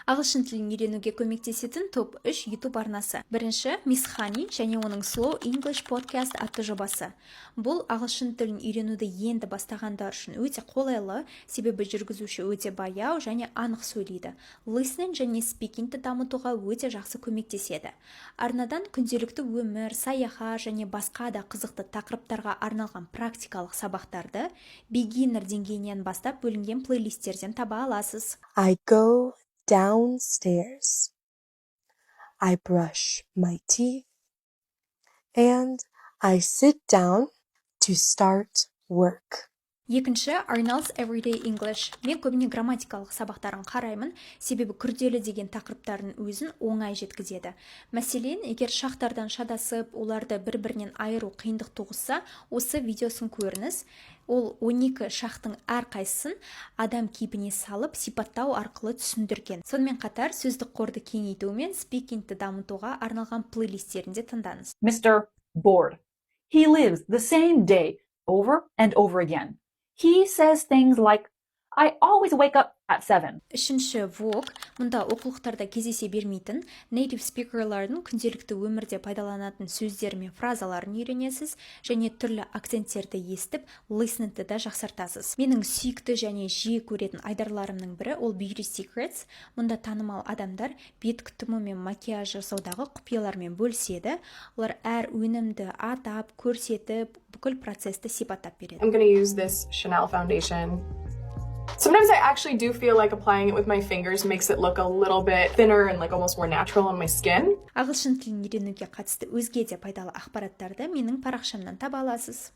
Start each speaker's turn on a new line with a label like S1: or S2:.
S1: Ағылшын тілін үйренуге көмектесетін топ 3 YouTube арнасы. Бірінші Miss Honey және оның Slow English Podcast атты жобасы. Бұл ағылшын тілін үйренуді енді бастағандар үшін өте қолайлы, себебі жүргізуші өте баяу және анық сөйлейді. Listening және speakingті дамытуға өте жақсы көмектеседі. Арнадан күнделікті өмір, саяхат және басқа да қызықты тақырыптарға арналған практикалық сабақтарды beginner деңгейінен бастап бөлінген плейлисттерден таба аласыз.
S2: I go downstairs. I brush my teeth. And I sit down to start work.
S1: Екінші Arnold's Everyday English. Мен көбіне грамматикалық сабақтарын қараймын, себебі күрделі деген тақырыптардың өзін оңай жеткізеді. Мәселен, егер шақтардан шадасып, оларды бір-бірінен айыру қиындық туғызса, осы видеосын көріңіз. Ол 12 шақтың әрқайсысын адам кейпіне салып, сипаттау арқылы түсіндірген. Сонымен қатар сөздік қорды кеңейту мен спикингті дамытуға арналған плейлисттерінде тыңдаңыз.
S3: Mr. Bored. He lives the same day over and over again. He says things like, I always wake up at 7.
S1: Үшінші Vogue. Мұнда оқулықтарда кездесе бермейтін native speakerлардың күнделікті өмірде пайдаланатын сөздері мен фразаларын үйренесіз және түрлі акценттерді естіп, listeningті да жақсартасыз. Менің сүйікті және жиі көретін айдарларымның бірі ол Beauty Secrets. Мұнда танымал адамдар бет күтімі мен макияж жасаудағы құпиялармен бөліседі. Олар әр өнімді атап, көрсетіп, бүкіл процесті сипаттап береді.
S4: I'm going to use this Chanel foundation. Sometimes I actually do feel like applying it with my fingers makes it look a little bit thinner and like almost more natural on my skin.
S1: Ағылшын тілін үйренуге қатысты өзге де пайдалы ақпараттарды менің парақшамнан таба аласыз.